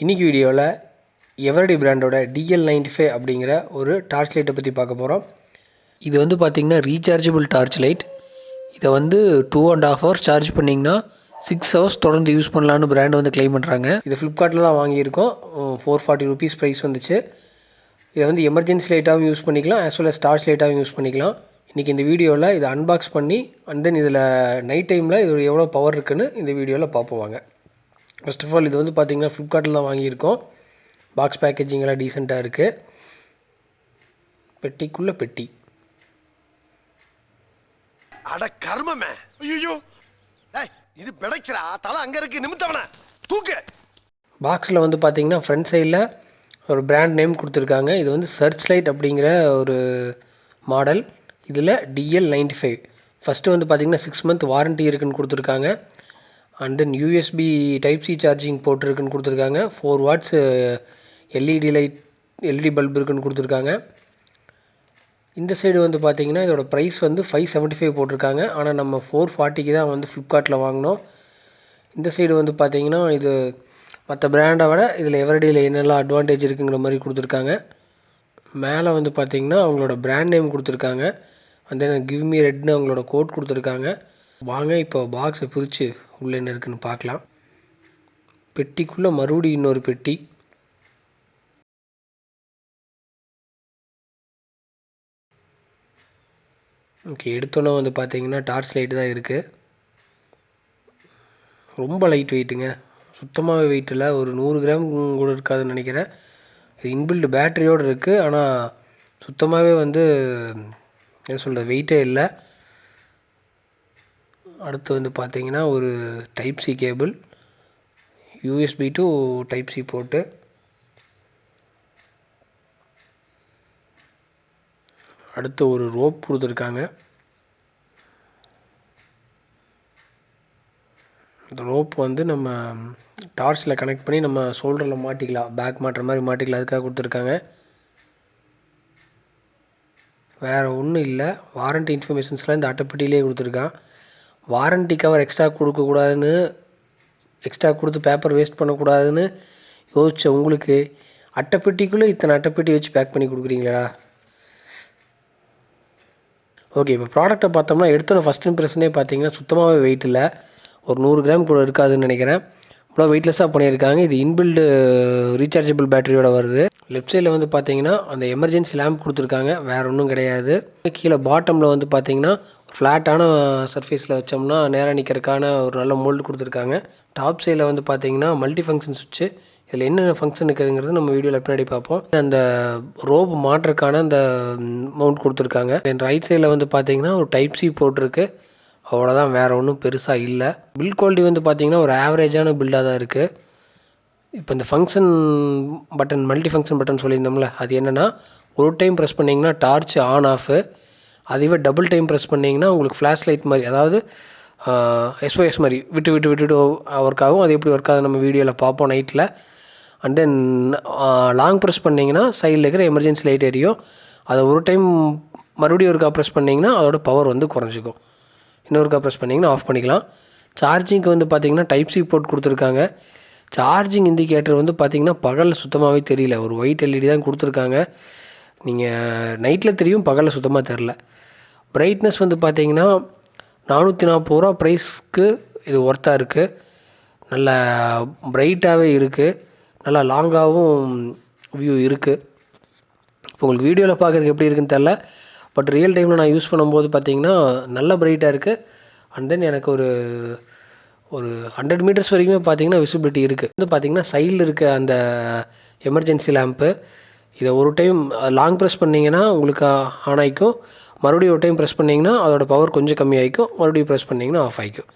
இன்றைக்கி வீடியோவில் எவரடி பிராண்டோட DL95 அப்படிங்கிற ஒரு டார்ச் லைட்டை பற்றி பார்க்க போகிறோம். இது வந்து பார்த்திங்கன்னா ரீசார்ஜபிள் டார்ச் லைட். இதை வந்து 2.5 ஹவர்ஸ் சார்ஜ் பண்ணிங்கன்னா 6 ஹவர்ஸ் தொடர்ந்து யூஸ் பண்ணலான்னு பிராண்ட் வந்து கிளைம் பண்ணுறாங்க. இது ஃப்ளிப்கார்ட்டில் தான் வாங்கியிருக்கோம். 440 ருபீஸ் ப்ரைஸ் வந்துச்சு. இதை வந்து எமர்ஜென்சி லைட்டாகவும் யூஸ் பண்ணிக்கலாம், ஆஸ் வெல் அஸ் டார்ச் லைட்டாகவும் யூஸ் பண்ணிக்கலாம். இன்றைக்கி இந்த வீடியோவில் இதை அன்பாக்ஸ் பண்ணி அண்ட் தென் இதில் நைட் டைமில் இது எவ்வளோ பவர் இருக்குதுன்னு இந்த வீடியோவில் பார்ப்போம் வாங்க. ஃபர்ஸ்ட் ஆஃப் ஆல் இது வந்து பார்த்திங்கன்னா ஃப்ளிப்கார்ட்டில் தான் வாங்கியிருக்கோம். பாக்ஸ் பேக்கேஜிங்கெல்லாம் டீசெண்டாக இருக்குது. பெட்டிக்குள்ளே பெட்டி. அட கர்மமே, ஐயோ இது பிடைச்சிரா, தலை அங்கே இருக்குது, நிமித்தவன தூக்கு. பாக்ஸில் வந்து பார்த்திங்கன்னா ஃப்ரண்ட் சைடில் ஒரு பிராண்ட் நேம் கொடுத்துருக்காங்க. இது வந்து சர்ச் லைட் அப்படிங்கிற ஒரு மாடல். இதில் DL95. ஃபஸ்ட்டு வந்து பார்த்திங்கன்னா 6 மந்த் வாரண்ட்டி இருக்குதுன்னு கொடுத்துருக்காங்க. And then USB type C charging போட்டிருக்குன்னு கொடுத்துருக்காங்க. 4 வாட்ஸ் எல்இடி பல்ப் இருக்குன்னு கொடுத்துருக்காங்க. இந்த சைடு வந்து பார்த்திங்கன்னா இதோட ப்ரைஸ் வந்து 575 போட்டிருக்காங்க. ஆனால் நம்ம 440க்கு தான் வந்து ஃப்ளிப்கார்ட்டில் வாங்கினோம். இந்த சைடு வந்து பார்த்திங்கன்னா இது மற்ற பிராண்டை விட இதில் எவரடியில் என்னெல்லாம் அட்வான்டேஜ் இருக்குங்கிற மாதிரி கொடுத்துருக்காங்க. மேலே வந்து பார்த்திங்கன்னா அவங்களோட பிராண்ட் நேம் கொடுத்துருக்காங்க. அண்ட் தென் கிவ் மீ ரெட்னு அவங்களோட கோட் கொடுத்துருக்காங்க. வாங்க இப்போ பாக்ஸை பிரித்து உள்ளே என்ன இருக்குன்னு பார்க்கலாம். பெட்டிக்குள்ளே மறுபடியும் இன்னொரு பெட்டி. ஓகே, எடுத்தோன்னே வந்து பார்த்தீங்கன்னா டார்ச் லைட்டு தான் இருக்குது. ரொம்ப லைட் வெயிட்டுங்க, சுத்தமாகவே வெயிட் இல்லை. ஒரு 100 கிராம் கூட இருக்காதுன்னு நினைக்கிறேன். இது இன்பில்டு பேட்டரியோடு இருக்குது. ஆனால் சுத்தமாகவே வந்து என்ன சொல்கிறது, வெயிட்டே இல்லை. அடுத்து வந்து பார்த்திங்கன்னா ஒரு type C cable, USB to type C போட்டு, அடுத்து ஒரு ரோப் கொடுத்துருக்காங்க. இந்த ரோப் வந்து நம்ம டார்ச்சில் கனெக்ட் பண்ணி நம்ம ஷோல்டரில் மாட்டிக்கலாம், பேக் மாட்டுற மாதிரி மாட்டிக்கலாம். அதுக்காக கொடுத்துருக்காங்க. வேறு ஒன்றும் இல்லை. வாரண்ட்டி இன்ஃபர்மேஷன்ஸ்லாம் இந்த அட்டைப்பெட்டியிலே கொடுத்துருக்கான். வாரண்ட்டி கவர் எக்ஸ்ட்ரா கொடுக்கக்கூடாதுன்னு, எக்ஸ்ட்ரா கொடுத்து பேப்பர் வேஸ்ட் பண்ணக்கூடாதுன்னு யோசித்த உங்களுக்கு அட்டைப்பெட்டிக்குள்ளே இத்தனை அட்டைப்பெட்டி வச்சு பேக் பண்ணி கொடுக்குறீங்களா? ஓகே, இப்போ ப்ராடக்ட்டை பார்த்தோம்னா எடுத்தோன்னே ஃபஸ்ட் இம்ப்ரெஷனே பார்த்தீங்கன்னா சுத்தமாகவே வெயிட் இல்லை. ஒரு 100 கிராம் கூட இருக்காதுன்னு நினைக்கிறேன். இவ்வளோ வெயிட்லெஸ்ஸாக பண்ணியிருக்காங்க. இது இன்பில்டு ரீசார்ஜபிள் பேட்டரியோட வருது. லெஃப்ட் சைடில் வந்து பார்த்தீங்கன்னா அந்த எமர்ஜென்சி லேம்ப் கொடுத்துருக்காங்க. வேறு ஒன்றும் கிடையாது. கீழே பாட்டமில் வந்து பார்த்தீங்கன்னா ஃப்ளாட்டான சர்ஃபேஸில் வச்சோம்னா நேராக நிற்கிறதுக்கான ஒரு நல்ல மோல்டு கொடுத்துருக்காங்க. டாப் சைடில் வந்து பார்த்தீங்கன்னா மல்டி ஃபங்க்ஷன் சுவிட்சு. இதில் என்னென்ன ஃபங்க்ஷன் இருக்குதுங்கிறது நம்ம வீடியோவில் பின்னாடி பார்ப்போம். அந்த ரோப் மாட்டுறதுக்கான அந்த மவுண்ட் கொடுத்துருக்காங்க. தென் ரைட் சைடில் வந்து பார்த்தீங்கன்னா ஒரு டைப் சி போட்டிருக்கு. அவ்வளோதான், வேறு ஒன்றும் பெருசாக இல்லை. பில்ட் குவாலிட்டி வந்து பார்த்திங்கன்னா ஒரு ஆவரேஜான பில்டாக தான் இருக்குது. இப்போ இந்த function button, multi function button சொல்லியிருந்தோம்ல, அது என்னென்னா ஒரு டைம் ப்ரெஸ் பண்ணிங்கன்னா டார்ச் ஆன் ஆஃபு. அதுவே டபுள் டைம் ப்ரெஸ் பண்ணிங்கன்னா உங்களுக்கு ஃப்ளாஷ் லைட் மாதிரி, அதாவது SOS மாதிரி விட்டு ஒர்க் ஆகும். அது எப்படி ஒர்க் ஆகுது நம்ம வீடியோவில் பார்ப்போம் நைட்டில். அண்ட் தென் லாங் ப்ரெஸ் பண்ணிங்கன்னா சைடில் இருக்கிற எமர்ஜென்சி லைட் எரியும். அதை ஒரு டைம் மறுபடியும் ஒருக்கா ப்ரெஸ் பண்ணிங்கன்னா அதோட பவர் வந்து குறைஞ்சிக்கும். இன்னொருக்கா ப்ரெஸ் பண்ணிங்கன்னா ஆஃப் பண்ணிக்கலாம். சார்ஜிங்க்கு வந்து பார்த்திங்கன்னா டைப் சி போர்ட் கொடுத்துருக்காங்க. சார்ஜிங் இண்டிகேட்டர் வந்து பார்த்திங்கன்னா பகலில் சுத்தமாகவே தெரியல. ஒரு ஒயிட் எல்இடி தான் கொடுத்துருக்காங்க. நீங்கள் நைட்டில் தெரியும், பகலில் சுத்தமாக தெரில. பிரைட்னஸ் வந்து பார்த்திங்கன்னா 440 ரூபா ப்ரைஸ்க்கு இது ஒர்த்தாக இருக்குது. நல்லா ப்ரைட்டாகவே இருக்குது. நல்லா லாங்காகவும் வியூ இருக்குது. இப்போ உங்களுக்கு வீடியோவில் பார்க்குறதுக்கு எப்படி இருக்குன்னு தெரில, பட் ரியல் டைமில் நான் யூஸ் பண்ணும்போது பார்த்திங்கன்னா நல்ல ப்ரைட்டாக இருக்குது. அண்ட் தென் எனக்கு ஒரு 100 மீட்டர்ஸ் வரைக்குமே பார்த்திங்கன்னா விசிபிலிட்டி இருக்குது. வந்து பார்த்திங்கன்னா சைடில் இருக்க அந்த எமர்ஜென்சி லேம்ப்பு, இதை ஒரு டைம் லாங் ப்ரெஸ் பண்ணிங்கன்னா உங்களுக்கு ஆன் ஆகிக்கும். மறுபடியும் ஒரு டைம் ப்ரெஸ் பண்ணிங்கன்னா அதோடய பவர் கொஞ்சம் கம்மியாகிக்கும். மறுபடியும் ப்ரெஸ் பண்ணிங்கன்னா ஆஃப் ஆகிக்கும்.